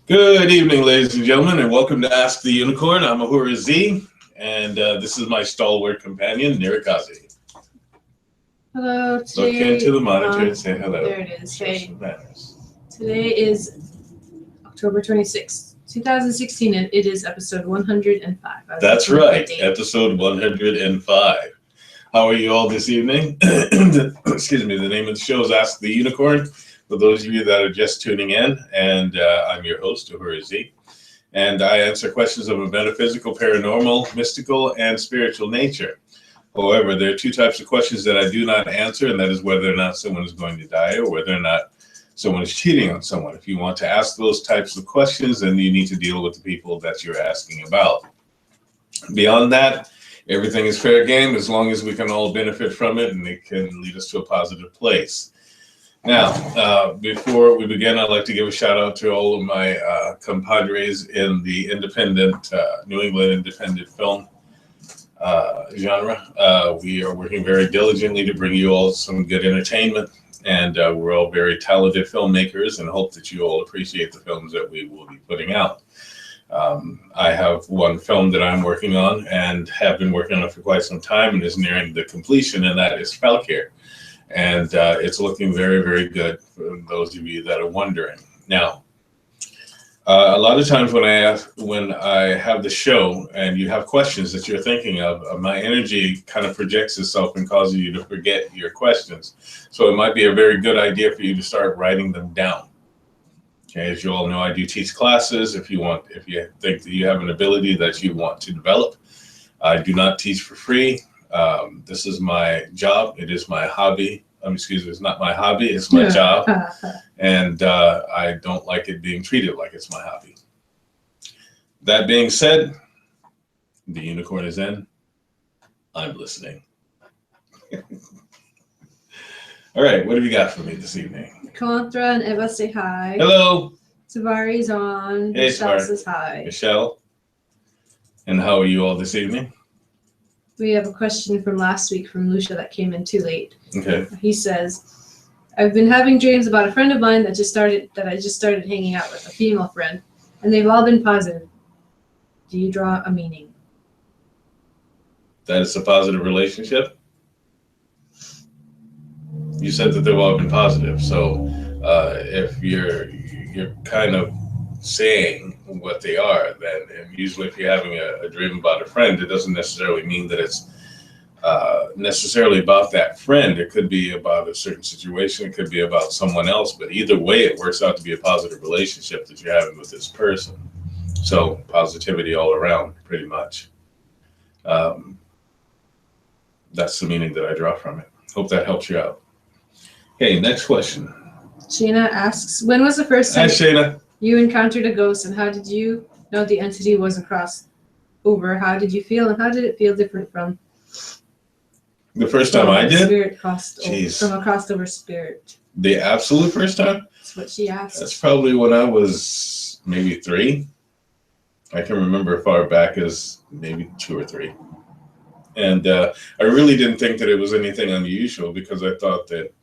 Good evening, ladies and gentlemen, and welcome to Ask the Unicorn. I'm Ahura Z, and this is my stalwart companion, Nirikazi. Hello. Look into the monitor and say hello. There it is. Hey. Today is October 26th, 2016, and it is episode 105. That's right, episode 105. How are you all this evening? Excuse me, the name of the show is Ask the Unicorn. For those of you that are just tuning in, and I'm your host, Ahura Z, and I answer questions of a metaphysical, paranormal, mystical, and spiritual nature. However, there are two types of questions that I do not answer, and that is whether or not someone is going to die or whether or not someone is cheating on someone. If you want to ask those types of questions, then you need to deal with the people that you're asking about. Beyond that, everything is fair game as long as we can all benefit from it and it can lead us to a positive place. Now, before we begin, I'd like to give a shout out to all of my compadres in the independent, New England independent film genre. We are working very diligently to bring you all some good entertainment, and we're all very talented filmmakers and hope that you all appreciate the films that we will be putting out. I have one film that I'm working on and have been working on it for quite some time and is nearing the completion, and that is Falcare. And it's looking very, very good for those of you that are wondering. Now, a lot of times when I have the show and you have questions that you're thinking of, my energy kind of projects itself and causes you to forget your questions. So it might be a very good idea for you to start writing them down. Okay, as you all know, I do teach classes. If you think that you have an ability that you want to develop, I do not teach for free. This is my job. It is my hobby. Excuse me, it's not my hobby. It's my job. And I don't like it being treated like it's my hobby. That being said, the unicorn is in. I'm listening. All right, what have you got for me this evening? Contra and Eva say hi. Hello. Tavari's on. Hey, Michelle Tavari. says hi. Michelle. And how are you all this evening? We have a question from last week from Lucia that came in too late. Okay. He says, I've been having dreams about a friend of mine that I just started hanging out with, a female friend, and they've all been positive. Do you draw a meaning? That it's a positive relationship? You said that they've all been positive. So if you're kind of saying what they are, then usually if you're having a dream about a friend, it doesn't necessarily mean that it's necessarily about that friend. It could be about a certain situation. It could be about someone else. But either way, it works out to be a positive relationship that you're having with this person. So positivity all around, pretty much. That's the meaning that I draw from it. Hope that helps you out. Okay, next question. Shayna asks, when was the first time Hi, Shayna. You encountered a ghost, and how did you know the entity was a crossover? How did you feel, and how did it feel different from the first time I did? Spirit from a crossover spirit. The absolute first time? That's what she asked. That's probably when I was maybe 3. I can remember as far back as maybe 2 or 3. And I really didn't think that it was anything unusual because I thought that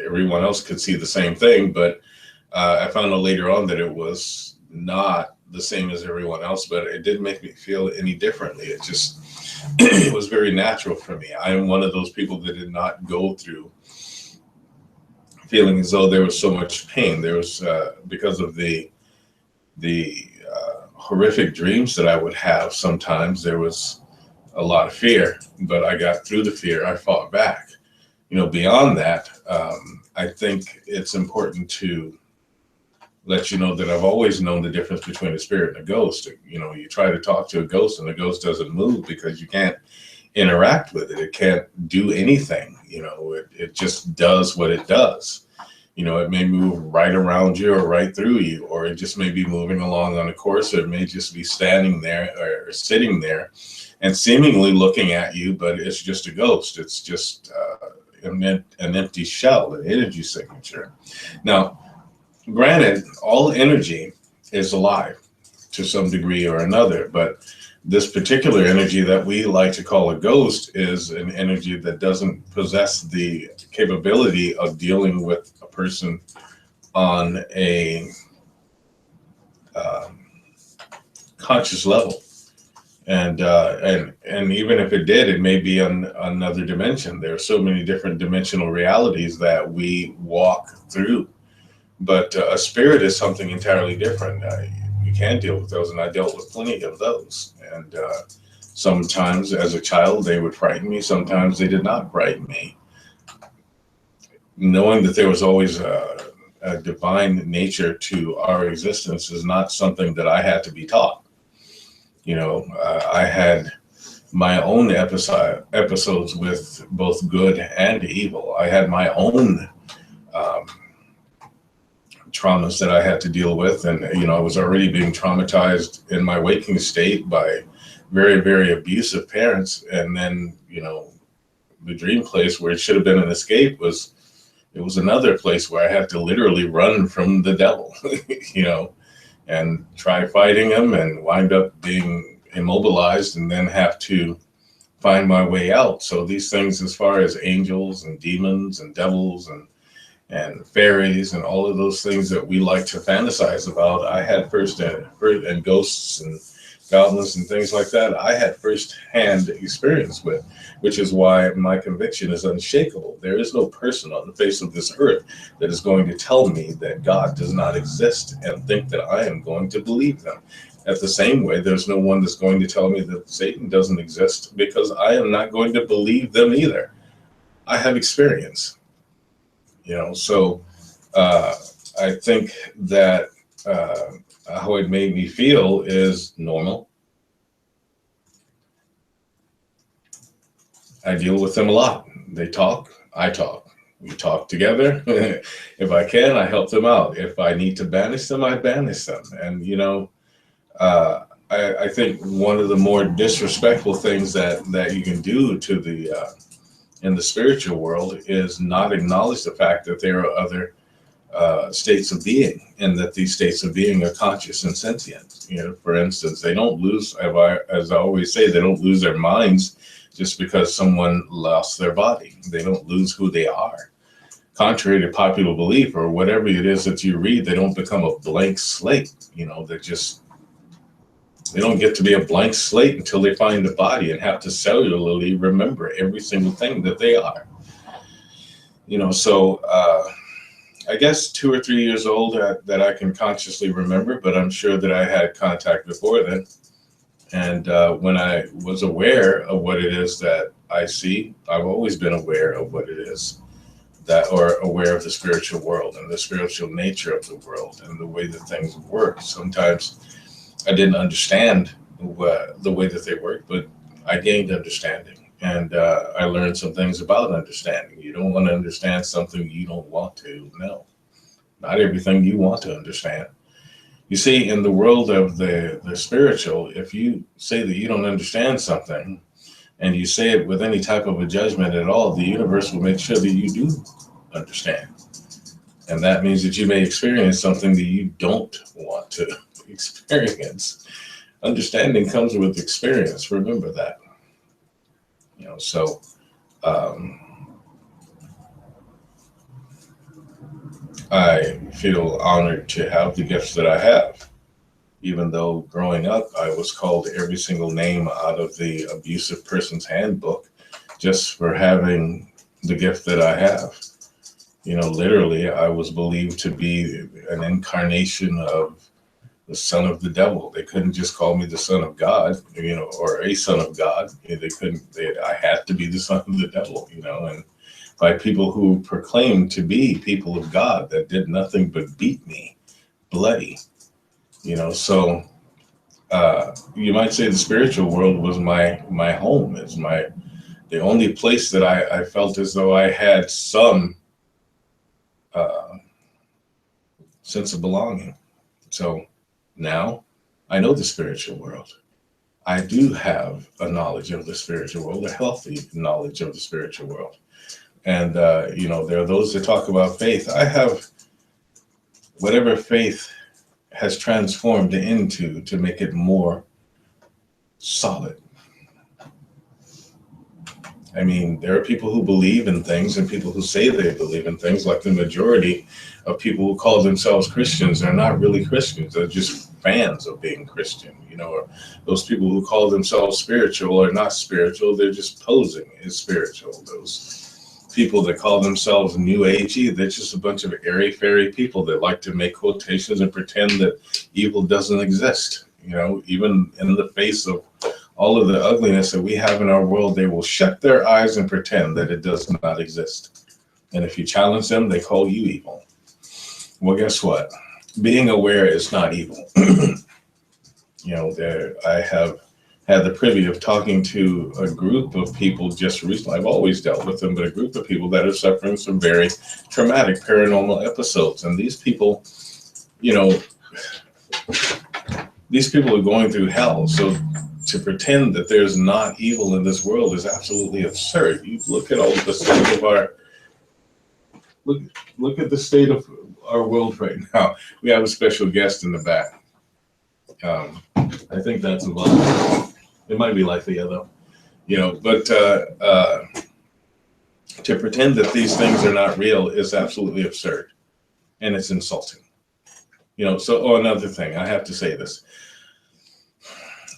everyone else could see the same thing, but I found out later on that it was not the same as everyone else, but it didn't make me feel any differently. It just, it was very natural for me. I am one of those people that did not go through feeling as though there was so much pain. There was, because of the horrific dreams that I would have, sometimes there was a lot of fear, but I got through the fear. I fought back. Beyond that, I think it's important to let you know that I've always known the difference between a spirit and a ghost. You try to talk to a ghost and the ghost doesn't move because you can't interact with it. It can't do anything. It just does what it does. It may move right around you or right through you, or it just may be moving along on a course, or it may just be standing there or sitting there and seemingly looking at you, but it's just a ghost. It's just an empty shell, an energy signature. Now, granted, all energy is alive to some degree or another, but this particular energy that we like to call a ghost is an energy that doesn't possess the capability of dealing with a person on a conscious level. And even if it did, it may be on another dimension. There are so many different dimensional realities that we walk through. But a spirit is something entirely different. You can deal with those, and I dealt with plenty of those. And sometimes as a child, they would frighten me. Sometimes they did not frighten me. Knowing that there was always a divine nature to our existence is not something that I had to be taught. You know, I had my own episodes with both good and evil. I had my own traumas that I had to deal with. And, you know, I was already being traumatized in my waking state by very, very abusive parents. And then, you know, the dream place where it should have been an escape was another place where I had to literally run from the devil, you know, and try fighting him and wind up being immobilized and then have to find my way out. So these things, as far as angels and demons and devils and fairies and all of those things that we like to fantasize about, I had and ghosts and goblins and things like that, I had first-hand experience with, which is why my conviction is unshakable. There is no person on the face of this earth that is going to tell me that God does not exist and think that I am going to believe them. At the same way, there's no one that's going to tell me that Satan doesn't exist, because I am not going to believe them either. I have experience, you know, so I think that how it made me feel is normal. I deal with them a lot. They talk, I talk. We talk together. If I can, I help them out. If I need to banish them, I banish them. And, you know, I think one of the more disrespectful things that you can do to the in the spiritual world is not acknowledge the fact that there are other states of being, and that these states of being are conscious and sentient. You know, for instance, they don't lose, as I always say, they don't lose their minds just because someone lost their body. They don't lose who they are. Contrary to popular belief or whatever it is that you read, they don't become a blank slate. You know, they don't get to be a blank slate until they find a body and have to cellularly remember every single thing that they are. You know, so I guess 2 or 3 years old that I can consciously remember, but I'm sure that I had contact before then. And when I was aware of what it is that I see, I've always been aware of what it is or aware of the spiritual world and the spiritual nature of the world and the way that things work. Sometimes I didn't understand the way that they work, but I gained understanding. And I learned some things about understanding. You don't want to understand something you don't want to know. Not everything you want to understand. You see, in the world of the spiritual, if you say that you don't understand something and you say it with any type of a judgment at all, the universe will make sure that you do understand. And that means that you may experience something that you don't want to experience. Understanding comes with experience. Remember that. You know, so I feel honored to have the gifts that I have, even though growing up I was called every single name out of the abusive person's handbook just for having the gift that I have. You know, literally, I was believed to be an incarnation of the son of the devil. They couldn't just call me the son of God, you know, or a son of God. I had to be the son of the devil, you know, and by people who proclaimed to be people of God that did nothing but beat me bloody, you know. So you might say the spiritual world was my home. It's the only place that I felt as though I had some sense of belonging. So now I know the spiritual world. I do have a knowledge of the spiritual world, a healthy knowledge of the spiritual world. And, you know, there are those that talk about faith. I have whatever faith has transformed into to make it more solid. I mean, there are people who believe in things and people who say they believe in things, like the majority of people who call themselves Christians are not really Christians. They're just fans of being Christian, or those people who call themselves spiritual are not spiritual. They're just posing as spiritual. Those people that call themselves New Agey, they're just a bunch of airy-fairy people that like to make quotations and pretend that evil doesn't exist. Even in the face of all of the ugliness that we have in our world, they will shut their eyes and pretend that it does not exist. And if you challenge them, they call you evil. Well, guess what? Being aware is not evil. I have had the privilege of talking to a group of people just recently. I've always dealt with them, but a group of people that are suffering some very traumatic paranormal episodes. And these people, are going through hell. So to pretend that there's not evil in this world is absolutely absurd. You look at all the state of our look at the state of our world right now. We have a special guest in the back. I think that's involved. It might be Lithia though, But to pretend that these things are not real is absolutely absurd, and it's insulting. So another thing, I have to say this.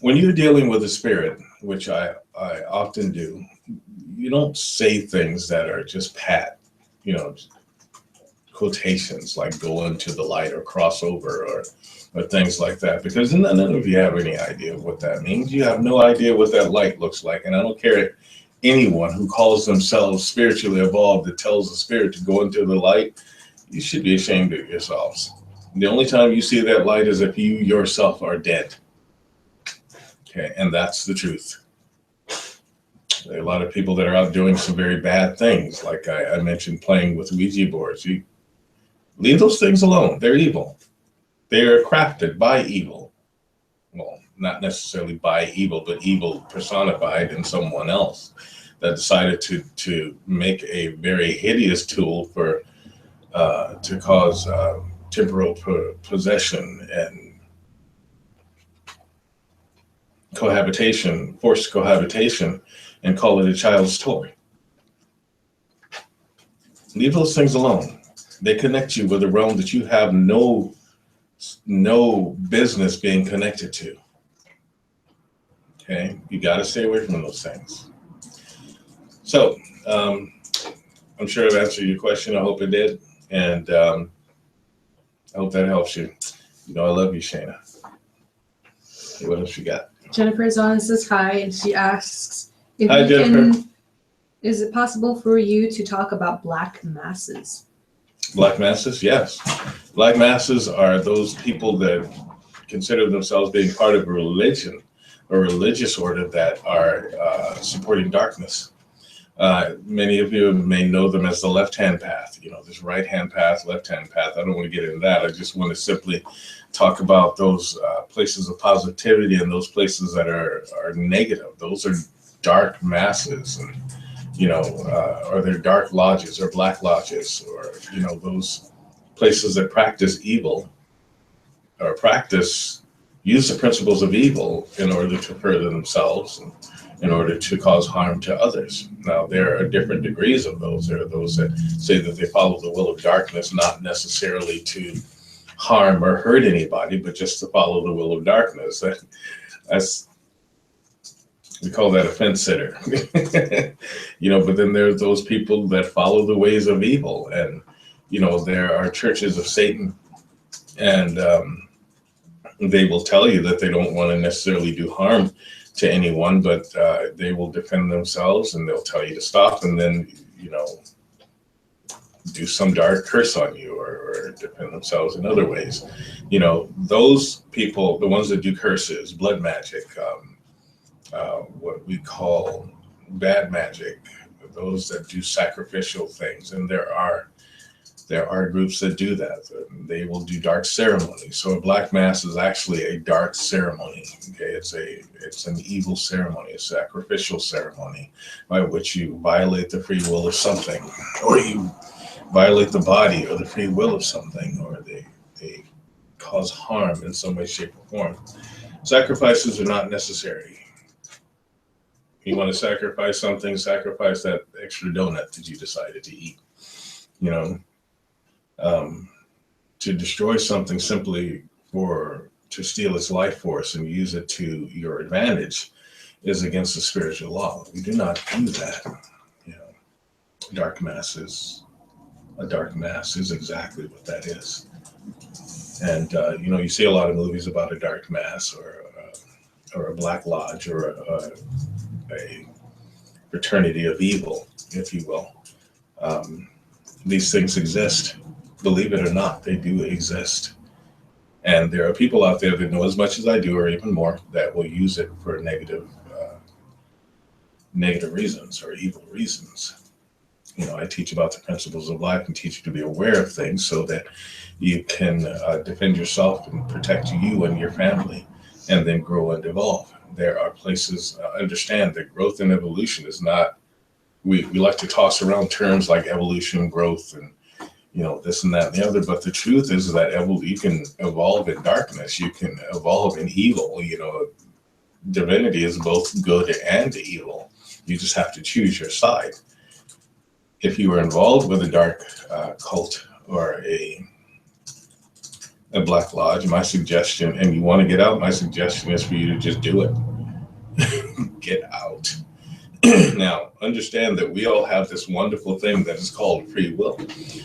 When you're dealing with a spirit, which I often do, you don't say things that are just pat, quotations like go into the light or cross over or things like that, because none of you have any idea what that means. You have no idea what that light looks like. And I don't care if anyone who calls themselves spiritually evolved that tells the spirit to go into the light, you should be ashamed of yourselves. The only time you see that light is if you yourself are dead. Okay, and that's the truth. There are a lot of people that are out doing some very bad things, like I mentioned, playing with Ouija boards. You leave those things alone. They're evil. They are crafted by evil. Well, not necessarily by evil, but evil personified in someone else that decided to make a very hideous tool for to cause temporal possession and cohabitation, forced cohabitation, and call it a child's toy. Leave those things alone. They connect you with a realm that you have no business being connected to. Okay, you got to stay away from those things. So I'm sure I've answered your question. I hope it did, and I hope that helps you. I love you, Shayna. What else you got? Jennifer is on and says hi, and she asks if hi, Jennifer. Is it possible for you to talk about black masses? Black masses, yes. Black masses are those people that consider themselves being part of a religion or religious order that are supporting darkness. Many of you may know them as the left-hand path. There's right-hand path, left-hand path. I don't want to get into that. I just want to simply talk about those places of positivity and those places that are negative. Those are dark masses, and or they're dark lodges or black lodges, or those places that practice evil or use the principles of evil in order to further themselves and in order to cause harm to others. Now, there are different degrees of those. There are those that say that they follow the will of darkness, not necessarily to harm or hurt anybody, but just to follow the will of darkness. We call that a fence sitter. But then there's those people that follow the ways of evil. And, there are churches of Satan, and they will tell you that they don't want to necessarily do harm to anyone, but they will defend themselves, and they'll tell you to stop, and then, do some dark curse on you or defend themselves in other ways. Those people, the ones that do curses, blood magic, what we call bad magic, those that do sacrificial things, and there are groups that do that. They will do dark ceremonies. So a black mass is actually a dark ceremony. Okay, it's an evil ceremony, a sacrificial ceremony by which you violate the free will of something, or you violate the body or the free will of something, or they cause harm in some way, shape, or form. Sacrifices are not necessary. You want to sacrifice something, sacrifice that extra donut that you decided to eat. You know, to destroy something simply to steal its life force and use it to your advantage is against the spiritual law. We do not do that. You know, a dark mass is exactly what that is. And you know, you see a lot of movies about a dark mass or a black lodge or a fraternity of evil, if you will. These things exist. Believe it or not, they do exist. And there are people out there that know as much as I do, or even more, that will use it for negative reasons or evil reasons. You know, I teach about the principles of life and teach you to be aware of things so that you can defend yourself and protect you and your family, and then grow and evolve. There are places, understand that growth and evolution is not, we like to toss around terms like evolution, growth, and you know, this and that and the other, but the truth is that you can evolve in darkness, you can evolve in evil. You know, divinity is both good and evil. You just have to choose your side. If you are involved with a dark cult or a black lodge, my suggestion, and you want to get out, my suggestion is for you to just do it. Get out. Now, understand that we all have this wonderful thing that is called free will,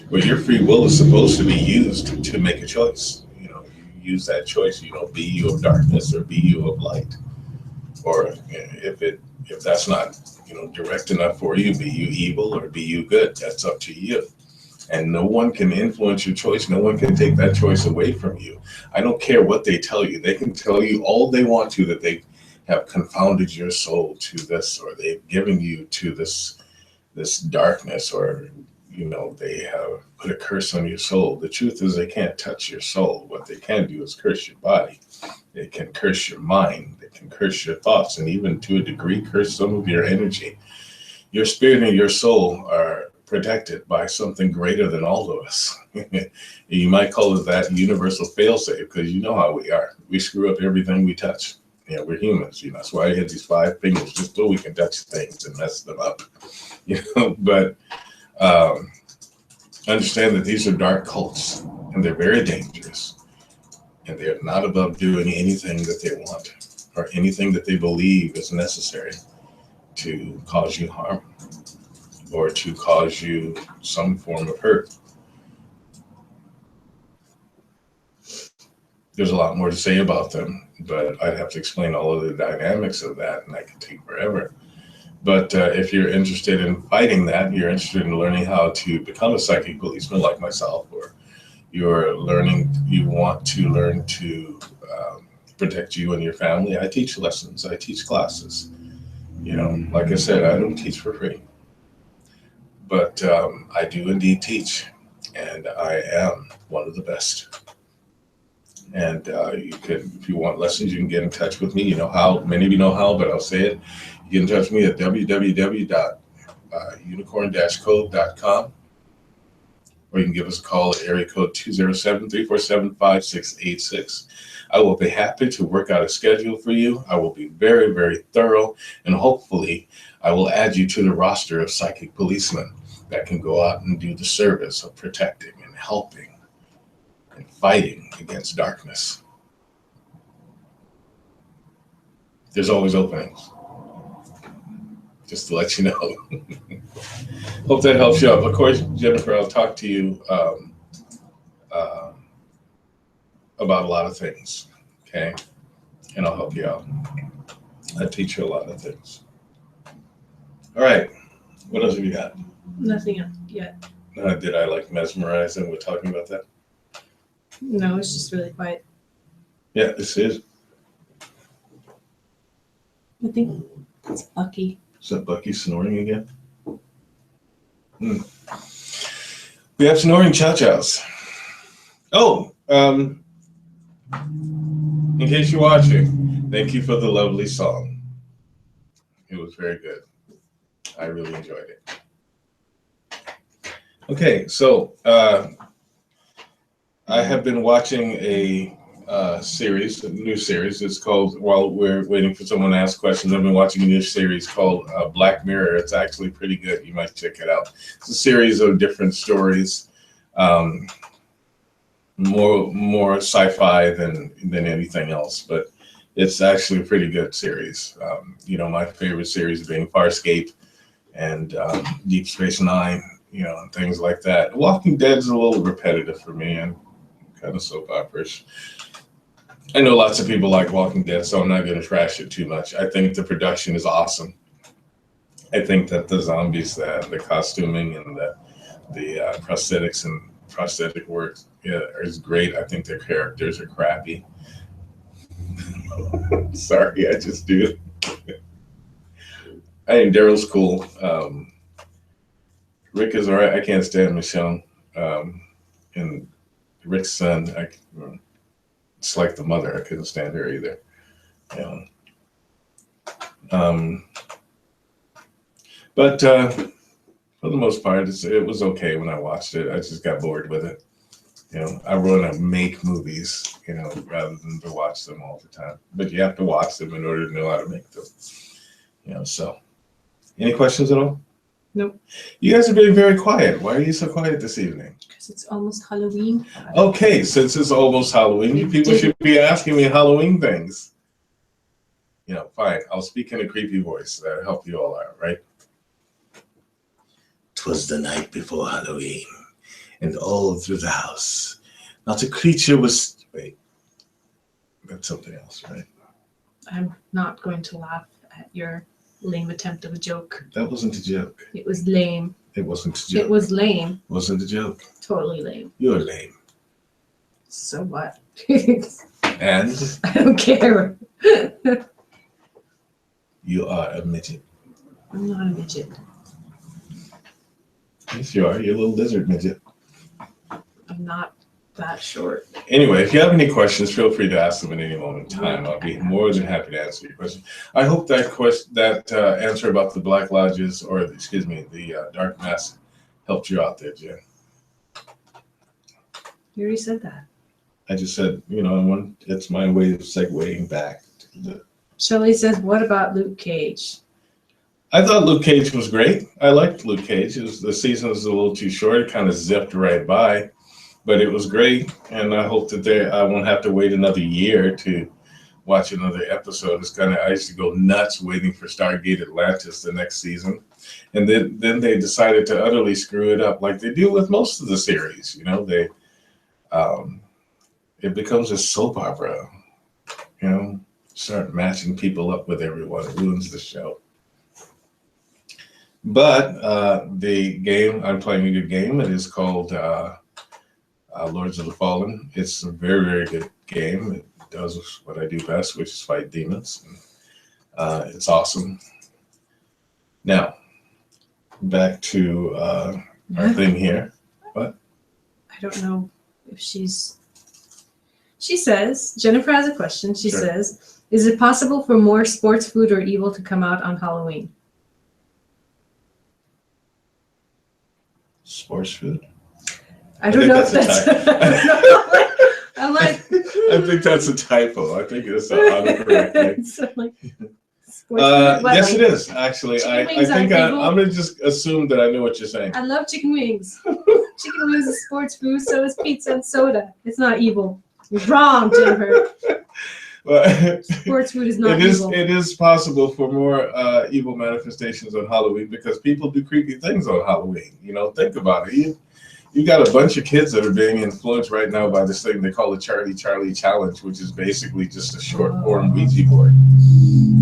where your free will is supposed to be used to make a choice. You know, you use that choice, you know, be you of darkness or be you of light. Or if that's not, you know, direct enough for you, be you evil or be you good. That's up to you. And no one can influence your choice. No one can take that choice away from you. I don't care what they tell you. They can tell you all they want to, that they have confounded your soul to this, or they've given you to this darkness, or you know, they have put a curse on your soul. The truth is they can't touch your soul. What they can do is curse your body. They can curse your mind. They can curse your thoughts, and even to a degree curse some of your energy. Your spirit and your soul are protected by something greater than all of us. You might call it that universal failsafe, because you know how we are. We screw up everything we touch. You know, we're humans, you know, that's why I had these 5 fingers, just so we can touch things and mess them up, you know. But understand that these are dark cults, and they're very dangerous, and they're not above doing anything that they want or anything that they believe is necessary to cause you harm or to cause you some form of hurt. There's a lot more to say about them, but I'd have to explain all of the dynamics of that, and that could take forever. But if you're interested in fighting that, you're interested in learning how to become a psychic policeman like myself, or you want to learn to protect you and your family, I teach lessons, I teach classes. You know, like I said, I don't teach for free, but I do indeed teach, and I am one of the best. And you can, if you want lessons, you can get in touch with me. You know how, many of you know how, but I'll say it. You get in touch with me at www.unicorn-code.com, or you can give us a call at area code 207-347-5686. I will be happy to work out a schedule for you. I will be very, very thorough, and hopefully I will add you to the roster of psychic policemen that can go out and do the service of protecting and helping and fighting against darkness. There's always openings, just to let you know. Hope that helps you out. Of course, Jennifer, I'll talk to you about a lot of things, okay? And I'll help you out. I teach you a lot of things. All right, what else have you got? Nothing yet. Did I like mesmerize and we're talking about that? No, it's just really quiet. Yeah, this is. I think it's Bucky. Is that Bucky snoring again? We have snoring chow-chows. Oh, in case you're watching, thank you for the lovely song. It was very good. I really enjoyed it. Okay, so I have been watching a series, a new series. It's called, while we're waiting for someone to ask questions, I've been watching a new series called Black Mirror. It's actually pretty good. You might check it out. It's a series of different stories, um, more sci-fi than anything else, but it's actually a pretty good series. My favorite series being Farscape and Deep Space Nine, and things like that. Walking Dead is a little repetitive for me and kind of soap opera-ish. I know lots of people like Walking Dead, so I'm not going to trash it too much. I think the production is awesome. I think that the zombies, the costuming and the prosthetics and prosthetic work is great. I think their characters are crappy. Sorry, I just do. I think Daryl's cool. Rick is all right. I can't stand Michonne. And Rick's son, it's like the mother. I couldn't stand her either. But for the most part, it was okay when I watched it. I just got bored with it. I want to make movies, rather than to watch them all the time. But you have to watch them in order to know how to make them. So. Any questions at all? Nope. You guys are being very quiet. Why are you so quiet this evening? Because it's almost Halloween. Okay, since it's almost Halloween, you people should be asking me Halloween things. Fine. I'll speak in a creepy voice. That'll help you all out, right? 'Twas the night before Halloween, and all through the house, not a creature was. Wait, that's something else, right? I'm not going to laugh at your lame attempt of a joke. That wasn't a joke. It was lame. It wasn't a joke. It was lame. It wasn't a joke. Totally lame. You're lame. So what? And I don't care. you are a midget. I'm not a midget. Yes, you are. You're a little lizard midget. I'm not that short. Anyway, if you have any questions, feel free to ask them at any moment in time. I'll be more than happy to answer your question. I hope that answer about the Black Lodges, or the Dark Mass, helped you out there, Jen. You already said that. I just said, it's my way of segueing back. Shelley says, what about Luke Cage? I thought Luke Cage was great. I liked Luke Cage. The season was a little too short. It kind of zipped right by. But it was great, and I hope that I won't have to wait another year to watch another episode. I used to go nuts waiting for Stargate Atlantis the next season, and then they decided to utterly screw it up like they do with most of the series. It becomes a soap opera. Start matching people up with everyone. It ruins the show. But the game, I'm playing a good game. It is called Lords of the Fallen. It's a very, very good game. It does what I do best, which is fight demons. It's awesome. Now, back to our thing here. What? I don't know if she says, Jennifer has a question. She says, is it possible for more sports food or evil to come out on Halloween? Sports food? I don't know if that's. I'm like. I think that's a typo. I think it's autocorrect. Yes, it is actually. I think I'm gonna just assume that I know what you're saying. I love chicken wings. Chicken wings is sports food. So is pizza and soda. It's not evil. You're wrong, Jennifer. Well, sports food is not evil. It is possible for more evil manifestations on Halloween because people do creepy things on Halloween. Think about it. You got a bunch of kids that are being influenced right now by this thing they call the Charlie Challenge, which is basically just a short form Ouija board.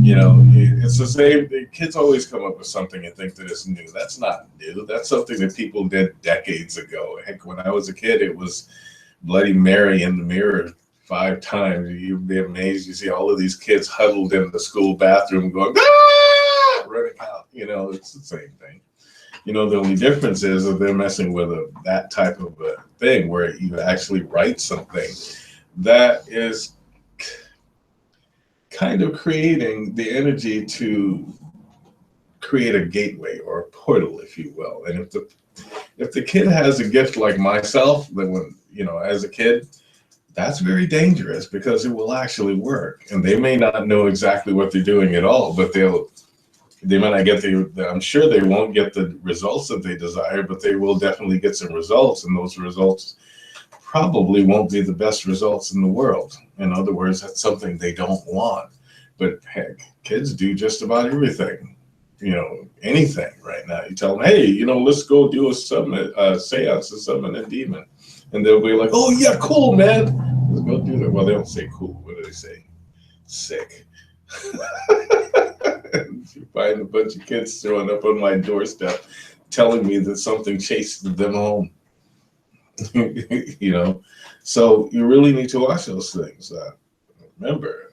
It's the same. The kids always come up with something and think that it's new. That's not new. That's something that people did decades ago. Heck, when I was a kid, it was Bloody Mary in the mirror 5 times. You'd be amazed. You see all of these kids huddled in the school bathroom going, ah! Running out. It's the same thing. The only difference is that they're messing with that type of a thing where you actually write something that is kind of creating the energy to create a gateway or a portal, if you will. And if the kid has a gift like myself, then when as a kid, That's very dangerous because it will actually work. And they may not know exactly what they're doing at all, but they might not get I'm sure they won't get the results that they desire, but they will definitely get some results. And those results probably won't be the best results in the world. In other words, that's something they don't want. But heck, kids do just about everything, anything right now. You tell them, hey, let's go do a seance to summon a demon. And they'll be like, oh, yeah, cool, man. Let's go do that. Well, they don't say cool. What do they say? Sick. You find a bunch of kids throwing up on my doorstep telling me that something chased them home. So you really need to watch those things. Remember,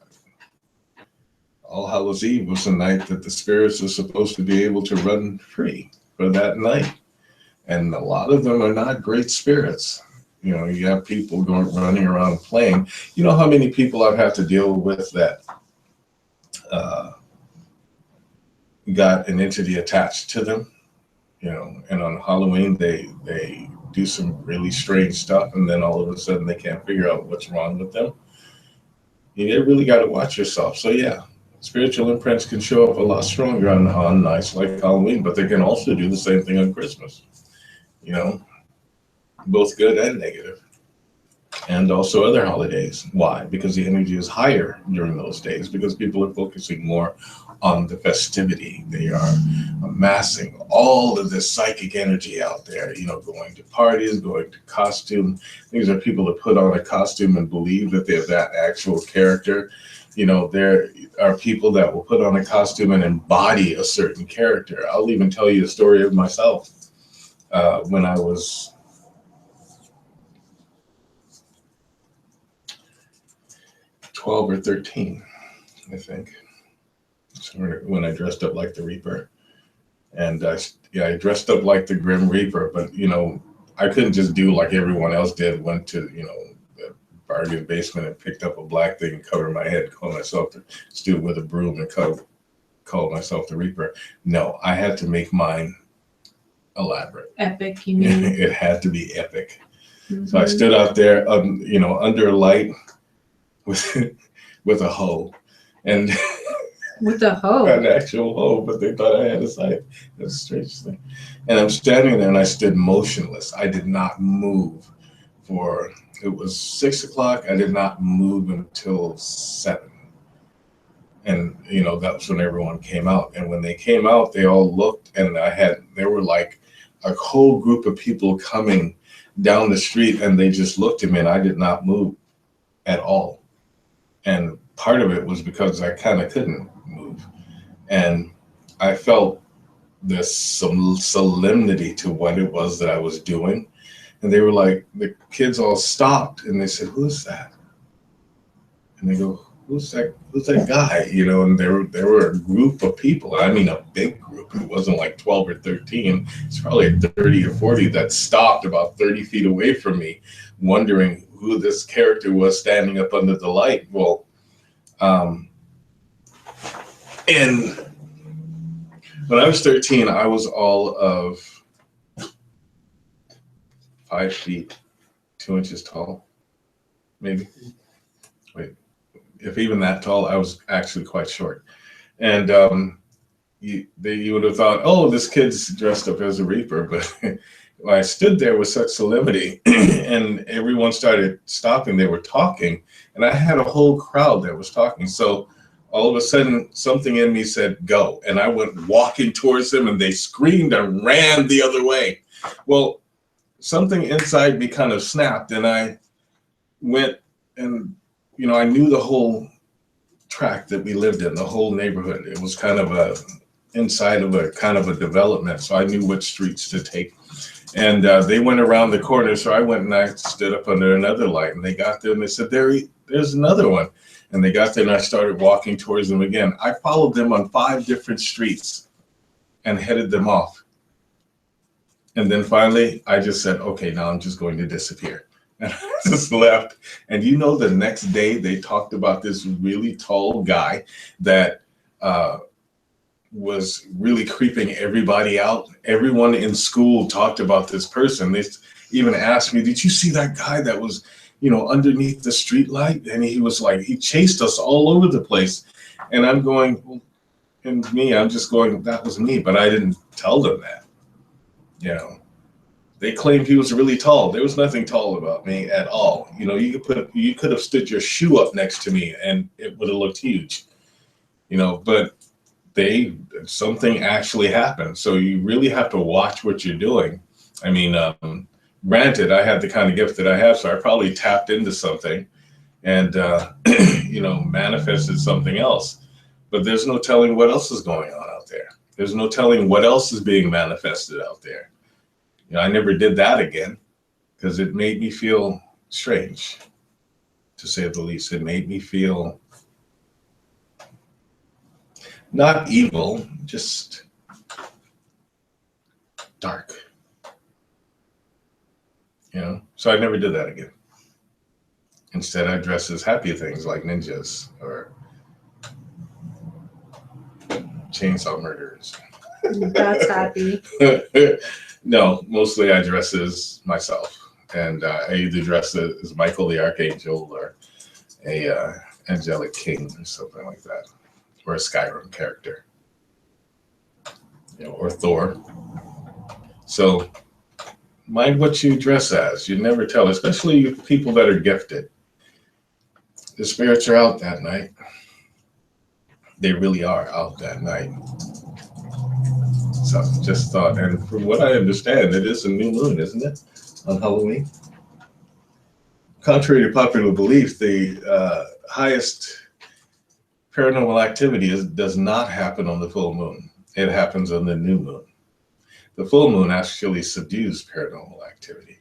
All Hallows Eve was the night that the spirits are supposed to be able to run free for that night. And a lot of them are not great spirits. You have people running around playing. You know how many people I've had to deal with that got an entity attached to them, and on Halloween they do some really strange stuff, and then all of a sudden they can't figure out what's wrong with them. You really got to watch yourself. So yeah, spiritual imprints can show up a lot stronger on nights like Halloween, but they can also do the same thing on Christmas. Both good and negative. And also other holidays. Why? Because the energy is higher during those days, because people are focusing more on the festivity. They are amassing all of this psychic energy out there, going to parties, going to costume. These are people that put on a costume and believe that they're that actual character. There are people that will put on a costume and embody a certain character. I'll even tell you a story of myself. When I was 12 or 13, I think, when I dressed up like the Reaper. And I dressed up like the Grim Reaper, but I couldn't just do like everyone else did, went to the bargain basement and picked up a black thing and covered my head, called myself the student with a broom, and called myself the Reaper. No, I had to make mine elaborate. Epic, you mean? It had to be epic. Mm-hmm. So I stood out there, under a light with a hoe, and with a hoe, an actual hoe, but they thought I had a sight. That's the strangest thing. And I'm standing there, and I stood motionless. I did not move it was 6 o'clock. I did not move until 7. And that was when everyone came out. And when they came out, they all looked, and there were like a whole group of people coming down the street, and they just looked at me, and I did not move at all. And part of it was because I kind of couldn't move. And I felt this solemnity to what it was that I was doing. And they were like, the kids all stopped, and they said, "Who's that?" And they go, who's that guy? And there were a group of people. I mean, a big group. It wasn't like 12 or 13. It's probably 30 or 40 that stopped about 30 feet away from me, wondering who this character was standing up under the light. Well, and when I was 13, I was all of 5 feet 2 inches tall, maybe. Wait, if even that tall, I was actually quite short. And you would have thought, oh, this kid's dressed up as a Reaper, but I stood there with such solemnity, and everyone started stopping. They were talking, and I had a whole crowd that was talking. So all of a sudden, something in me said, "Go," and I went walking towards them, and they screamed and ran the other way. Well, something inside me kind of snapped, and I went, and I knew the whole tract that we lived in, the whole neighborhood. It was kind of inside of a kind of a development, so I knew which streets to take. And they went around the corner, so I went and I stood up under another light, and they got there and they said, there's another one. And they got there, and I started walking towards them again. I followed them on 5 different streets and headed them off. And then finally, I just said, okay, now I'm just going to disappear. And I just left. And the next day they talked about this really tall guy that was really creeping everybody out. Everyone in school talked about this person. They even asked me, did you see that guy that was underneath the street light. And he was like, he chased us all over the place. And I'm going, well, and I'm just going, that was me, but I didn't tell them that. They claimed he was really tall. There was nothing tall about me at all. You could have stood your shoe up next to me and it would have looked huge. But something actually happened. So you really have to watch what you're doing. I mean, granted, I had the kind of gift that I have, so I probably tapped into something and, manifested something else. But there's no telling what else is going on out there. There's no telling what else is being manifested out there. I never did that again because it made me feel strange, to say the least. It made me feel not evil, just dark. So I never did that again. Instead, I dress as happy things like ninjas or chainsaw murderers. That's happy. No, mostly I dress as myself. And I either dress as Michael the Archangel or a angelic king or something like that. Or a Skyrim character. Or Thor. So mind what you dress as. You never tell, especially people that are gifted. The spirits are out that night. They really are out that night. So just thought, and from what I understand, it is a new moon, isn't it? On Halloween. Contrary to popular belief, the highest paranormal activity does not happen on the full moon. It happens on the new moon. The full moon actually subdues paranormal activity.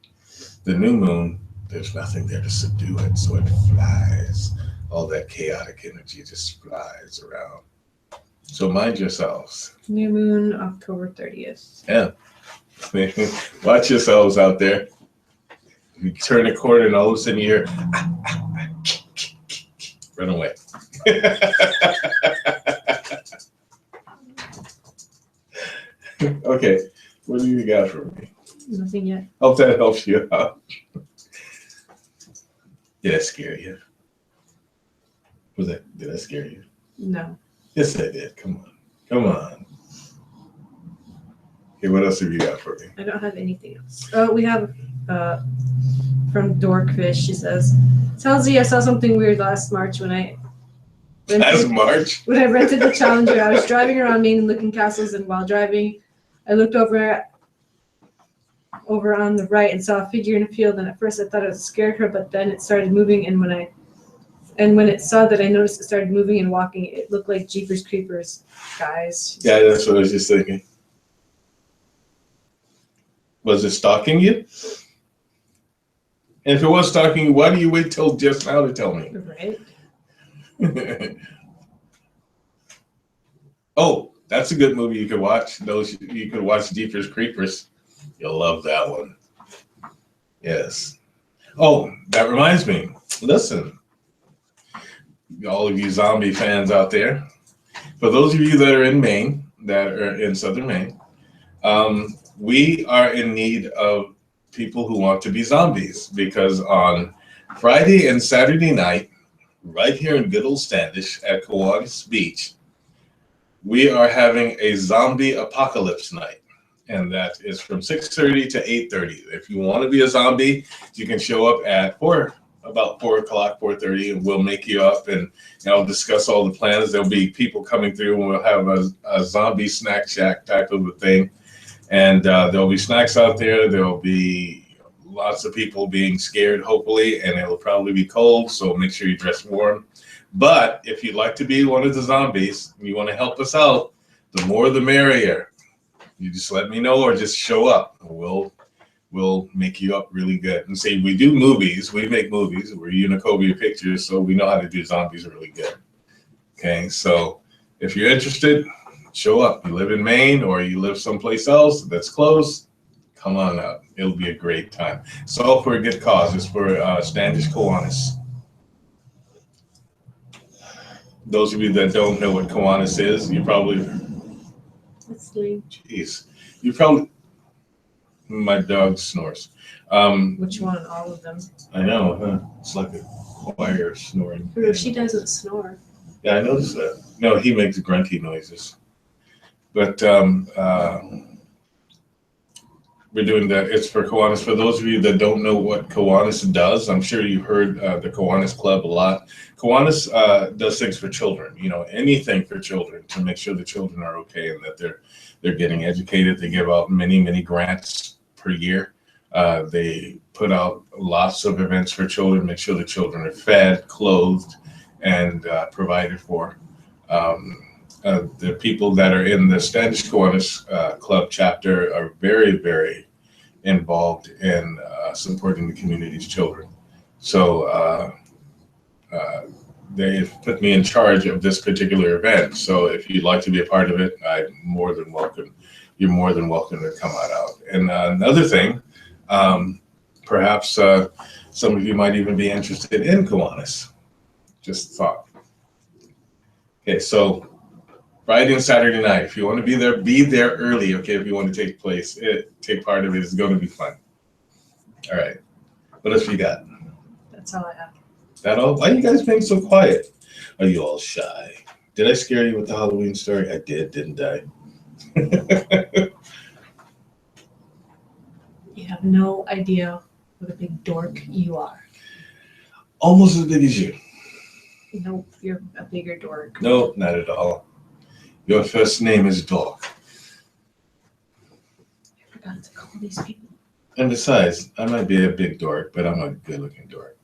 The new moon, there's nothing there to subdue it, so it flies. All that chaotic energy just flies around. So mind yourselves. New moon, October 30th. Yeah. Watch yourselves out there. You turn a corner and all of a sudden you hear, run away. Okay, what do you got for me? Nothing yet. Hope that helps you out. Did I scare you? Did I scare you? No. Yes, I did. Come on. Okay, what else have you got for me? I don't have anything else. Oh, we have from Dorkfish. She says, "Tells I saw something weird last March when I March? When I rented the Challenger. I was driving around Maine and looking castles, and while driving, I looked over on the right and saw a figure in a field. And at first, I thought it was a scarecrow, but then it started moving. And when it saw that I noticed it started moving and walking, it looked like Jeepers Creepers, guys." Yeah, that's what I was just thinking. Was it stalking you? And if it was stalking you, why do you wait till just now to tell me? Right. Oh, that's a good movie you could watch. You could watch Jeepers Creepers. You'll love that one. Yes. Oh, that reminds me. Listen, all of you zombie fans out there, for those of you that are in Maine, that are in southern Maine, we are in need of people who want to be zombies, because on Friday and Saturday night, right here in good old Standish at Kiwanis Beach, we are having a zombie apocalypse night. And that is from 6:30 to 8:30. If you want to be a zombie, you can show up at about 4 o'clock, 4:30, and we'll make you up and discuss all the plans. There'll be people coming through, and we'll have a zombie snack shack type of a thing. And there'll be snacks out there. There'll be lots of people being scared, hopefully, and it'll probably be cold, so make sure you dress warm. But if you'd like to be one of the zombies and you want to help us out, the more the merrier. You just let me know or just show up. We'll make you up really good. And say, we do movies. We make movies. We're Unicobia Pictures, so we know how to do zombies really good. Okay, so if you're interested, show up. You live in Maine or you live someplace else that's close, come on up. It'll be a great time. It's all for a good cause. It's for Standish Kiwanis. Those of you that don't know what Kiwanis is, you probably... That's lame. Jeez. You probably... My dog snores. Which one? All of them. I know, huh? It's like a choir snoring. Ooh, she doesn't snore. Yeah, I noticed that. No, he makes grunty noises. But we're doing that. It's for Kiwanis. For those of you that don't know what Kiwanis does, I'm sure you've heard the Kiwanis Club a lot. Kiwanis does things for children, anything for children to make sure the children are okay and that they're getting educated. They give out many, many grants per year. They put out lots of events for children, make sure the children are fed, clothed, and provided for. The people that are in the Spanish Kiwanis Club chapter are very, very involved in supporting the community's children. So they've put me in charge of this particular event. So if you'd like to be a part of it, I'm more than welcome. You're more than welcome to come on out. And another thing, perhaps some of you might even be interested in Kiwanis. Just thought. Okay, so Friday and Saturday night. If you want to be there early. Okay, if you want to take part of it. It's going to be fun. All right. What else you got? That's all I have. That all? Why are you guys being so quiet? Are you all shy? Did I scare you with the Halloween story? I did, didn't I? You have no idea what a big dork you are. Almost as big as you. Nope, you're a bigger dork. No, not at all. Your first name is Dork. I forgot to call these people. And besides, I might be a big dork, but I'm a good-looking dork.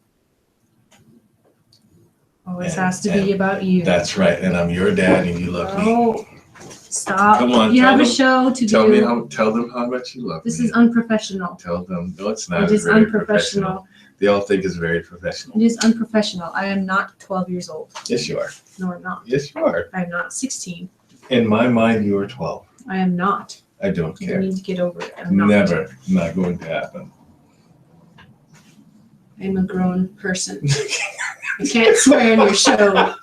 Always has to be about you. That's right, and I'm your dad, and you love me. Oh, stop! Come on, you have them, a show to tell do. Tell them how much you love this me. Is unprofessional. Tell them. No, it's not. It is unprofessional. They all think it's very professional. It is unprofessional. I am not 12 years old. Yes, you are. No, I'm not. Yes, you are. I am not 16. In my mind, you are 12. I am not. I don't care. You need to get over it. I'm not. Never. Not going to happen. I'm a grown person. I can't swear on your show.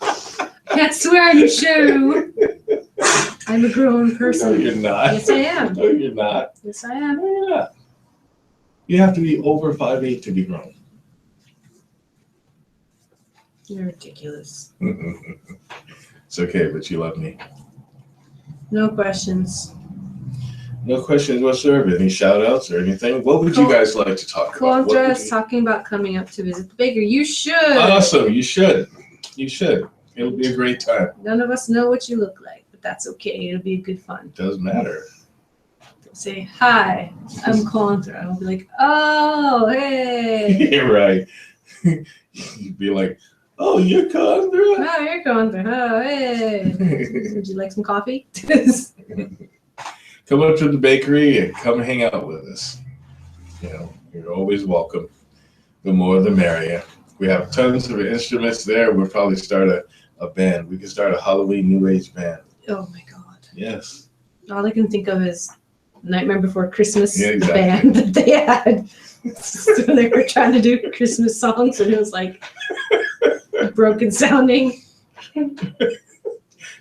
Can't swear on your show. I'm a grown person. No, you're not. Yes, I am. No, you're not. Yes, I am. Yeah. You have to be over 5'8" to be grown. You're ridiculous. It's okay, but you love me. No questions. No questions whatsoever. Any shout outs or anything? What would you guys like to talk about? Clondra is talking about coming up to visit the baker. You should. Awesome. You should. You should. It'll be a great time. None of us know what you look like, but that's okay. It'll be good fun. Doesn't matter. Say, hi, I'm Clondra. I'll be like, oh, hey. Yeah, right. You'd be like, oh, you're Clondra. Oh, you're Clondra. Oh, hey. Would you like some coffee? Come up to the bakery and come hang out with us. You're always welcome. The more the merrier. We have tons of instruments there. We'll probably start a band. We can start a Halloween New Age band. Oh my God. Yes. All I can think of is Nightmare Before Christmas, Yeah, exactly. the band that they had. So they were trying to do Christmas songs, and it was like broken sounding.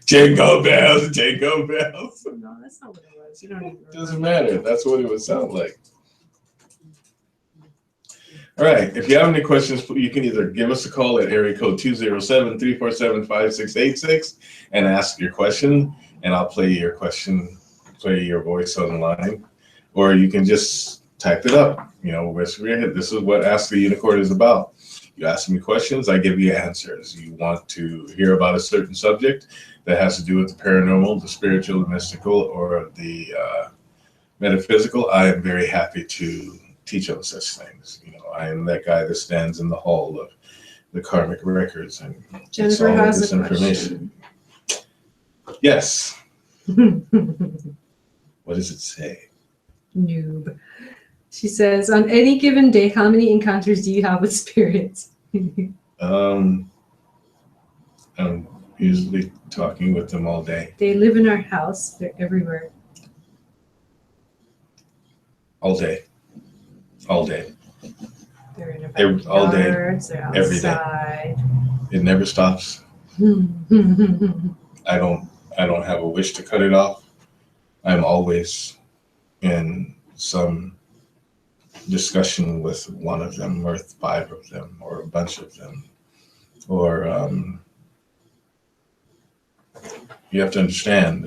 Jingle bells, jingle bells. No, that's not what it was. You don't even remember. Doesn't matter. That's what it would sound like. All right. If you have any questions, you can either give us a call at area code 207-347-5686 and ask your question, and I'll play your question, play your voice on the line, or you can just type it up. This is what Ask the Unicorn is about. You ask me questions, I give you answers. You want to hear about a certain subject that has to do with the paranormal, the spiritual, the mystical, or the metaphysical, I am very happy to teach on such things. I am that guy that stands in the hall of the karmic records and Jennifer all has this a information. Yes. What does it say? Noob. She says, on any given day, how many encounters do you have with spirits? I'm usually talking with them all day. They live in our house. They're everywhere. All day. All day. They're in our All day. backyards. They're Every day. outside. It never stops. I don't have a wish to cut it off. I'm always in some discussion with one of them, or 5 of them, or a bunch of them. Or you have to understand,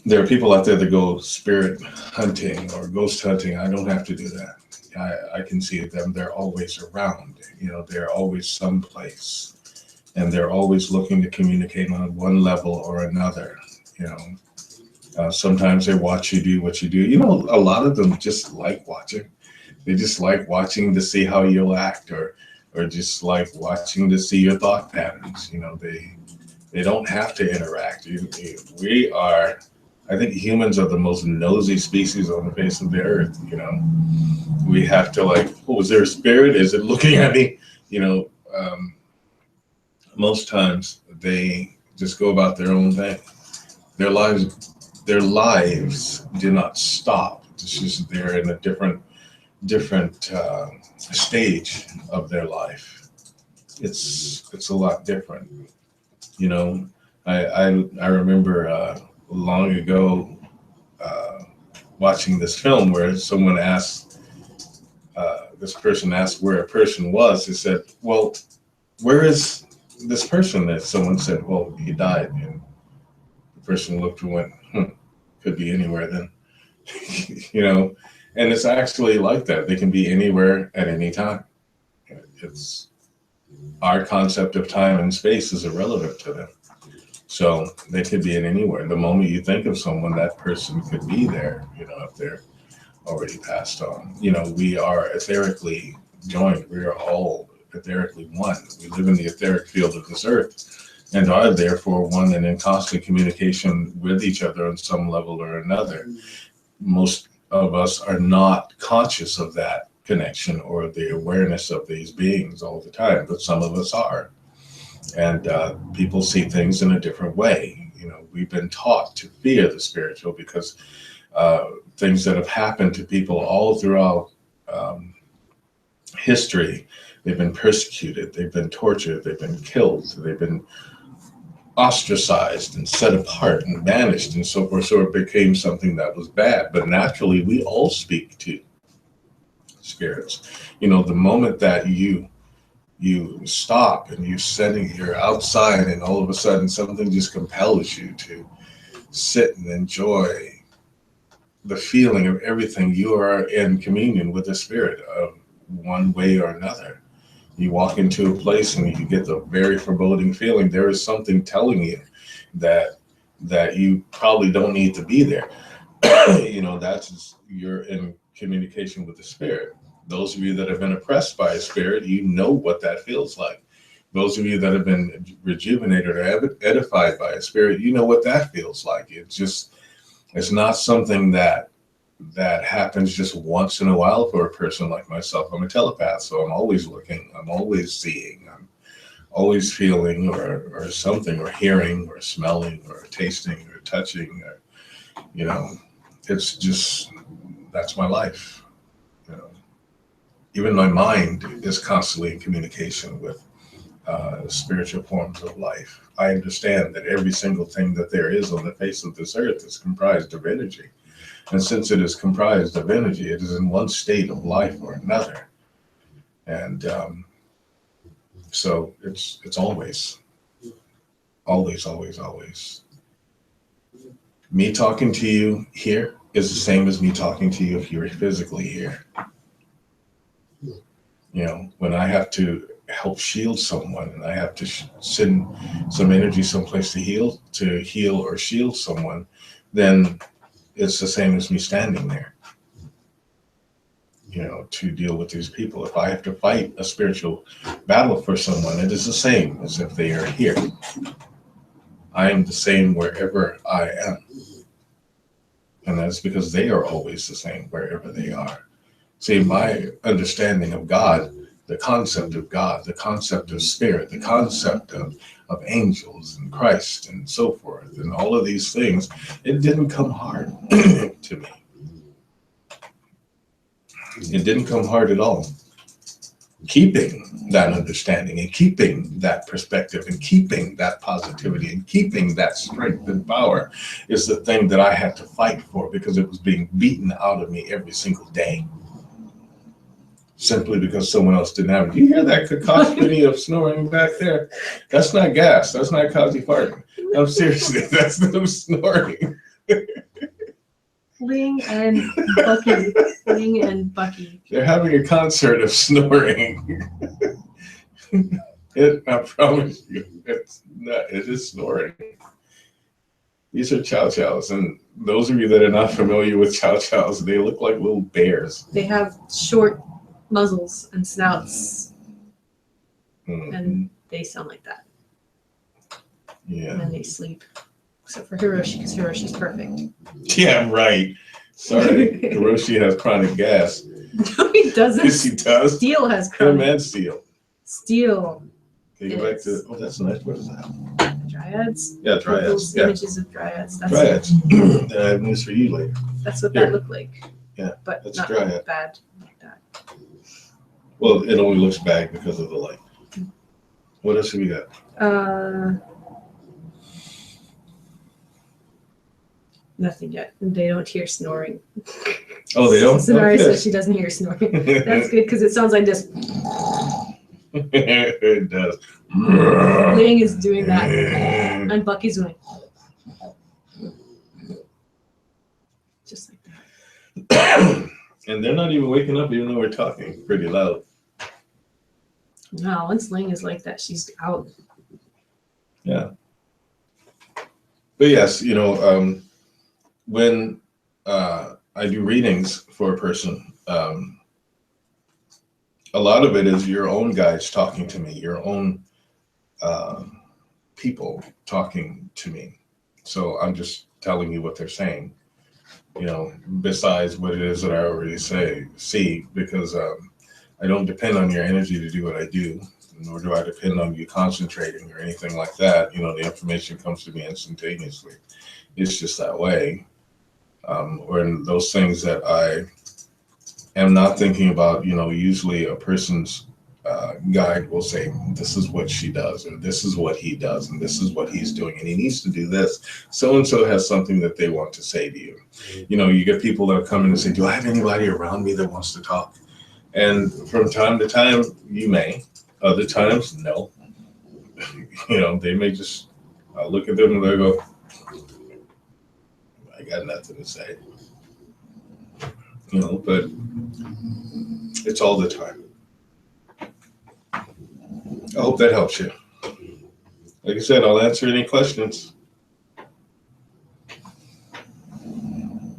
there are people out there that go spirit hunting or ghost hunting. I don't have to do that. I can see them. They're always around. They're always someplace. And they're always looking to communicate on one level or another. Sometimes they watch you do what you do. A lot of them just like watching. They just like watching to see how you'll act, or just like watching to see your thought patterns. They don't have to interact. I think humans are the most nosy species on the face of the earth. We have to is there a spirit? Is it looking at me? Most times they just go about their own thing. Their lives do not stop. It's just they're in a different stage of their life. It's a lot different. I remember long ago watching this film where someone asked, this person asked where a person was. They said, well, where is this person? That someone said, well, he died. And the person looked and went, could be anywhere then. And it's actually like that. They can be anywhere at any time. It's our concept of time and space is irrelevant to them. So they could be in anywhere. The moment you think of someone, that person could be there, if they're already passed on. We are etherically joined. We are all etherically one. We live in the etheric field of this earth and are therefore one and in constant communication with each other on some level or another. Most of us are not conscious of that connection or the awareness of these beings all the time, but some of us are. And people see things in a different way. We've been taught to fear the spiritual because things that have happened to people all throughout history. They've been persecuted, they've been tortured, they've been killed, they've been ostracized and set apart and banished and so forth. So it became something that was bad. But naturally, we all speak to spirits. The moment that you stop and you're outside and all of a sudden something just compels you to sit and enjoy the feeling of everything, you are in communion with the spirit of one way or another. You walk into a place and you get the very foreboding feeling. There is something telling you that you probably don't need to be there. You're in communication with the spirit. Those of you that have been oppressed by a spirit, you know what that feels like. Those of you that have been rejuvenated or edified by a spirit, you know what that feels like. It's not something that happens just once in a while for a person like myself. I'm a telepath, so I'm always looking, I'm always seeing, I'm always feeling or something, or hearing or smelling or tasting or touching, or, it's just, that's my life. Even my mind is constantly in communication with spiritual forms of life. I understand that every single thing that there is on the face of this earth is comprised of energy. And since it is comprised of energy, it is in one state of life or another. And so it's always. Me talking to you here is the same as me talking to you if you're physically here. When I have to help shield someone and I have to send some energy someplace to heal or shield someone, then it's the same as me standing there, to deal with these people. If I have to fight a spiritual battle for someone, it is the same as if they are here. I am the same wherever I am. And that's because they are always the same wherever they are. See, my understanding of God, the concept of God, the concept of spirit, the concept of angels and Christ and so forth, and all of these things, it didn't come hard to me. It didn't come hard at all. keeping that understanding and keeping that perspective and keeping that positivity and keeping that strength and power is the thing that I had to fight for because it was being beaten out of me every single day. Simply because someone else didn't have it. You hear that cacophony of snoring back there? That's not gas. That's not Kazi farting. I'm seriously, that's them snoring. Ling and Bucky. Ling and Bucky. They're having a concert of snoring. I promise you, it is snoring. These are chow chows, and those of you that are not familiar with chow chows, they look like little bears. They have short muzzles and snouts, and they sound like that. Yeah. And then they sleep. Except for Hiroshi, because Hiroshi's perfect. Yeah, right. Sorry, Hiroshi has chronic gas. No, he doesn't. Yes, he does. Steel has Him chronic. and Steel. Steel. Okay, go back to, oh, that's nice. What is that? Dryads? Yeah, dryads. Yeah. Images of dryads. That's Dryads. I have news for you later. That's what Here. that looked like. Yeah, but that's not dryad. bad like that. Well, it only looks bad because of the light. What else have we got? Nothing yet. They don't hear snoring. Oh, they don't? Sonari Okay. says she doesn't hear snoring. That's good because it sounds like this. It does. Ling is doing that. And Bucky's doing just like that. And they're not even waking up even though we're talking pretty loud. No, once Ling is like that, she's out. Yeah. But yes, when I do readings for a person, a lot of it is your own guides talking to me, your own people talking to me. So I'm just telling you what they're saying, besides what it is that I already see, because I don't depend on your energy to do what I do, nor do I depend on you concentrating or anything like that. The information comes to me instantaneously. It's just that way. Or in those things that I am not thinking about, usually a person's guide will say, this is what she does, or this is what he does, and this is what he's doing, and he needs to do this. So-and-so has something that they want to say to you. You get people that come in and say, do I have anybody around me that wants to talk? And from time to time, you may. Other times, no. They may just, I'll look at them and they'll go, I got nothing to say. But it's all the time. I hope that helps you. Like I said, I'll answer any questions.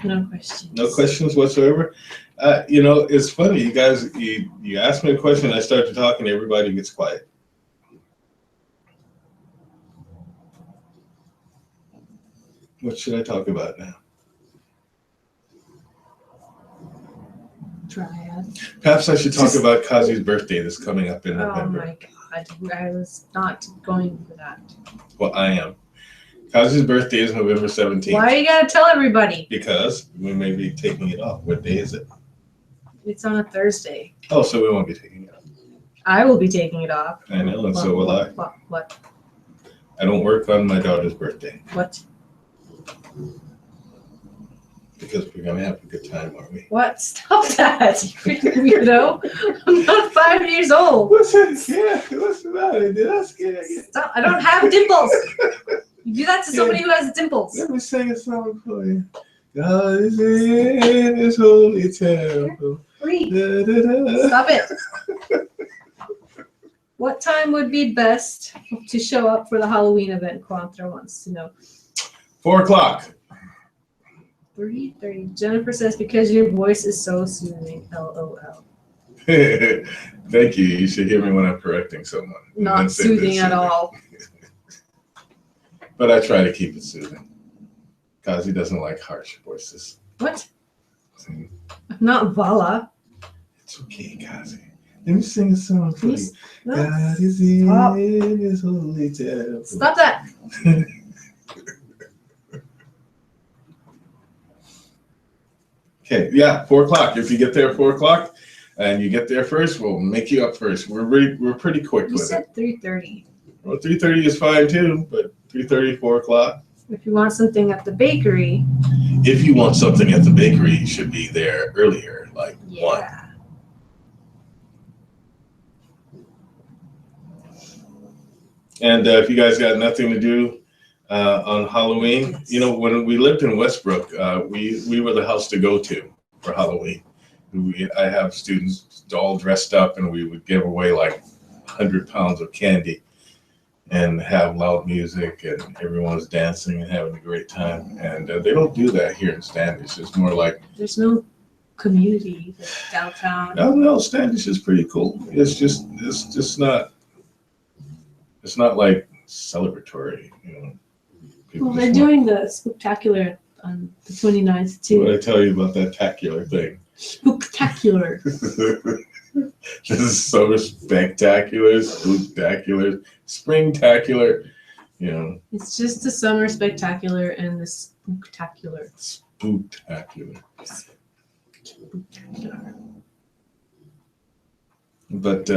No questions. No questions whatsoever. It's funny, you guys, you ask me a question, I start to talk and everybody gets quiet. What should I talk about now? Dryad. Perhaps I should talk about Kazi's birthday that's coming up in November. Oh my God, I was not going for that. Well, I am. Kazi's birthday is November 17th. Why you gotta tell everybody? Because we may be taking it off. What day is it? It's on a Thursday. Oh, so we won't be taking it off. I will be taking it off. I know, and so will I. What? I don't work on my daughter's birthday. What? Because we're going to have a good time, aren't we? What? Stop that, you weirdo. I'm not 5 years old. Listen, about it. Did I scare you? Stop. I don't have dimples. You do that to somebody who has dimples. Let me sing a song for you. God is in his holy temple. Read. Da, da, da. Stop it. What time would be best to show up for the Halloween event? Quantra wants to know. 4 o'clock. 3:30. Jennifer says, because your voice is so soothing. LOL. Thank you. You should hear me when I'm correcting someone. Not soothing at all. But I try to keep it soothing. Kazi doesn't like harsh voices. What? I'm not Vala. It's okay, Kazi. Let me sing a song for you. No. God is in his holy temple. Stop that. Okay, yeah, 4 o'clock. If you get there at 4 o'clock, and you get there first, we'll make you up first. We're pretty quick You with said it. 3:30. Well, 3:30 is fine too, but 3:30, 4 o'clock. If you want something at the bakery. If you want something at the bakery, you should be there earlier, like 1. Yeah. And if you guys got nothing to do on Halloween, when we lived in Westbrook, we were the house to go to for Halloween. I have students all dressed up, and we would give away like 100 pounds of candy and have loud music, and everyone's dancing and having a great time. And they don't do that here in Standish. It's more like there's no community downtown. No, Standish is pretty cool. It's just not. It's not like celebratory, Well, they're doing the spectacular on the 29th too. What did I tell you about that tacular thing? Spectacular. This is so spectacular, spooktacular, springtacular. It's just the summer spectacular and the spooktacular. Spooktacular. But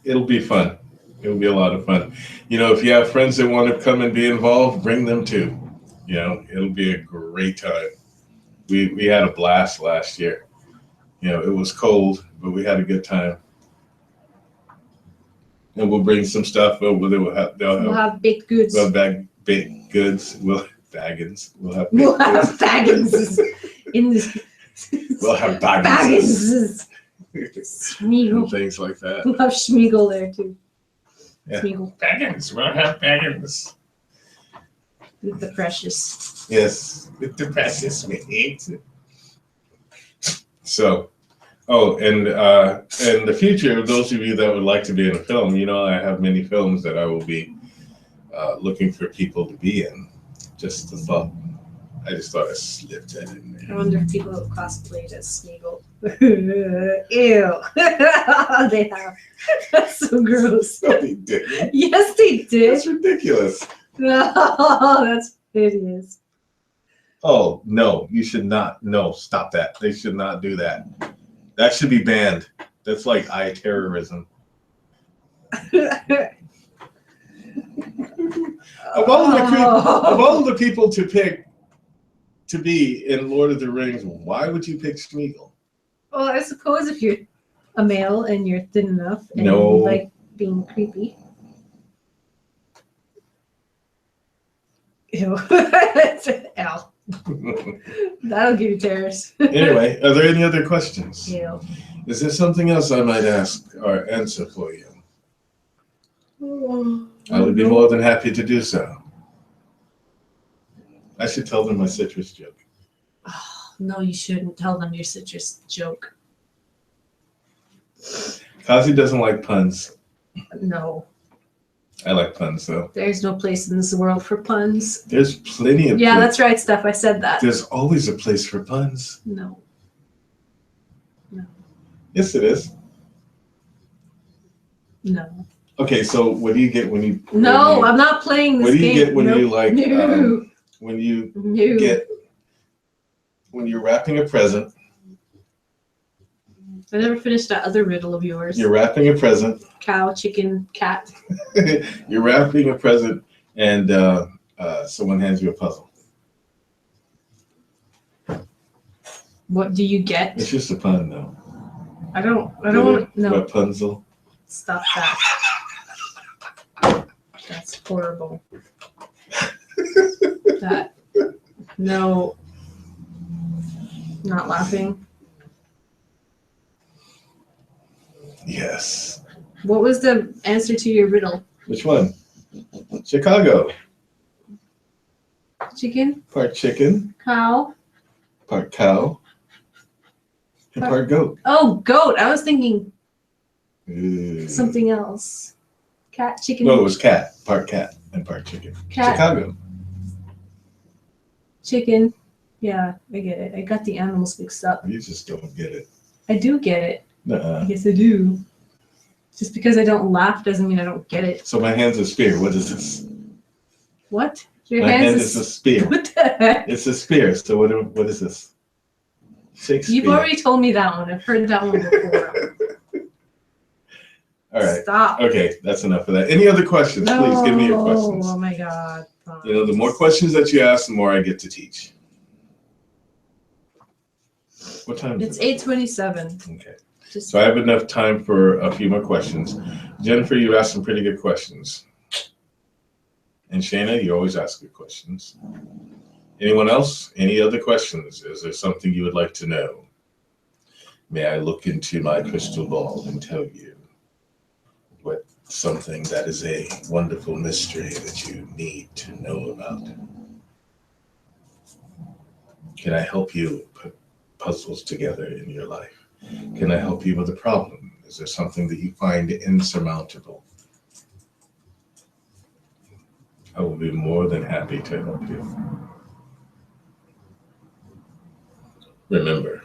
it'll be fun. It'll be a lot of fun. If you have friends that want to come and be involved, bring them too. It'll be a great time. We had a blast last year. It was cold, but we had a good time. And we'll bring some stuff. They'll have baked goods. We'll have baked goods. We'll have baggins. We'll have baggins in this. We'll have baggins. Schmeagol. Things like that. We'll have Schmeagol there too. Yeah. Schmeagol. Baggins. We'll have baggins. With the precious. Yes, with the precious meat. So, in the future, those of you that would like to be in a film, I have many films that I will be looking for people to be in. Just a thought. I just thought I slipped that in there. I wonder if people have cosplayed as Smeagol. Ew. They have. That's so gross. No, they didn't. Yes, they did. That's ridiculous. No, that's hideous. Oh, no, you should not. No, stop that. They should not do that. That should be banned. That's like eye terrorism. Of all the people to pick to be in Lord of the Rings, why would you pick Smeagol? Well, I suppose if you're a male and you're thin enough and No. you like being creepy. Ew. Ow. That'll give you terrors. Anyway, are there any other questions? Ew. Is there something else I might ask or answer for you? I would be more than happy to do so. I should tell them my citrus joke. Oh, no, you shouldn't tell them your citrus joke. Kazi doesn't like puns. No. I like puns, though. There's no place in this world for puns. There's plenty of Yeah, that's right, Steph. I said that. There's always a place for puns. No. No. Yes, it is. No. Okay, so what do you get when you... No, I'm not playing this game. What do you get when you like... No. When you No. get... When you're wrapping a present... I never finished that other riddle of yours. You're wrapping a present. Cow, chicken, cat. You're wrapping a present, and someone hands you a puzzle. What do you get? It's just a pun, though. I don't want no. Rapunzel. Stop that. That's horrible. That. No. Not laughing. Yes. What was the answer to your riddle? Which one? Chicago. Chicken? Part chicken, Cow? part cow, and part goat. Oh, goat. I was thinking Ooh. something else. Cat, chicken. No, it was cat, and part chicken. Cat. Chicago. Chicken. Yeah, I get it. I got the animals mixed up. You just don't get it. I do get it. Nuh-uh. Yes, I do. Just because I don't laugh doesn't mean I don't get it. So my hand's a spear. What is this? What? Your My hand hands is a spear. What the heck? It's a spear. So what is this? Shakespeare. You've already told me that one. I've heard that one before. All right. Stop. Okay, that's enough of that. Any other questions? No. Please give me your questions. Oh my God. You know, the more questions that you ask, the more I get to teach. What time is It's it? 8:27. Okay. Just So I have enough time for a few more questions. Jennifer, you asked some pretty good questions. And Shayna, you always ask good questions. Anyone else? Any other questions? Is there something you would like to know? May I look into my crystal ball and tell you what something that is a wonderful mystery that you need to know about? Can I help you put puzzles together in your life? Can I help you with a problem? Is there something that you find insurmountable? I will be more than happy to help you. Remember,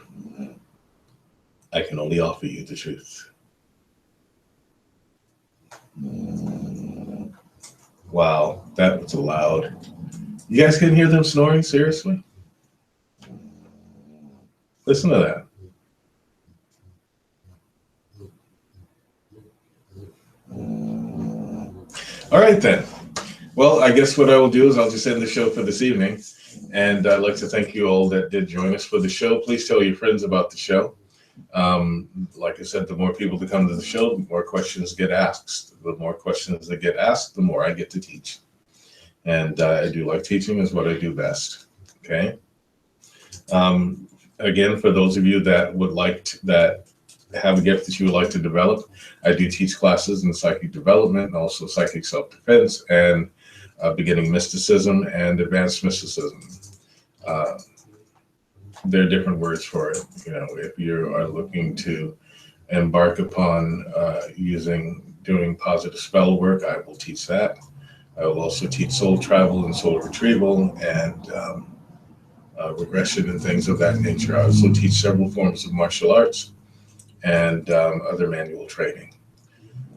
I can only offer you the truth. Wow, that was loud. You guys can hear them snoring? Seriously? Listen to that. All right, then. Well, I guess what I will do is I'll just end the show for this evening. And I'd like to thank you all that did join us for the show. Please tell your friends about the show. Like I said, the more people that come to the show, the more questions get asked. The more questions that get asked, the more I get to teach. And I do like teaching, is what I do best. Okay. Again, for those of you that would like to, that have a gift that you would like to develop, I do teach classes in psychic development and also psychic self-defense and beginning mysticism and advanced mysticism. There are different words for it. You know, if you are looking to embark upon doing positive spell work, I will teach that. I will also teach soul travel and soul retrieval and regression and things of that nature. I also teach several forms of martial arts and other manual training.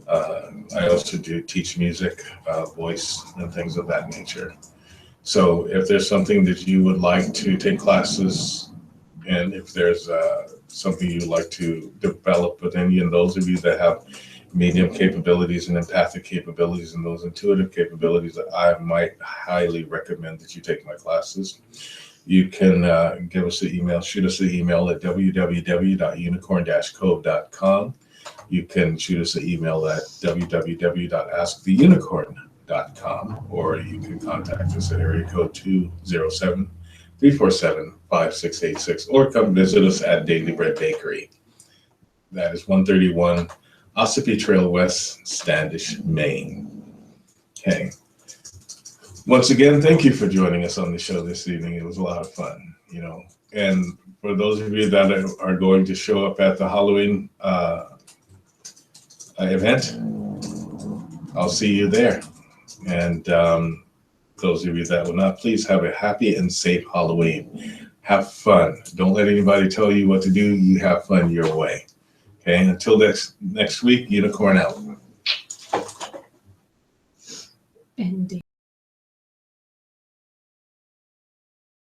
I also do teach music, voice, and things of that nature. So if there's something that you would like to take classes, and if there's something you'd like to develop within you, and those of you that have medium capabilities and empathic capabilities and those intuitive capabilities, I might highly recommend that you take my classes. You can give us an email, shoot us an email at www.unicorn-cove.com. You can shoot us an email at www.asktheunicorn.com, or you can contact us at area code 207-347-5686, or come visit us at Daily Bread Bakery. That is 131 Ossipee Trail West, Standish, Maine. Okay. Once again, thank you for joining us on the show this evening. It was a lot of fun, you know. And for those of you that are going to show up at the Halloween event, I'll see you there. And those of you that will not, please have a happy and safe Halloween. Have fun. Don't let anybody tell you what to do. You have fun your way. Okay, until next week, Unicorn out.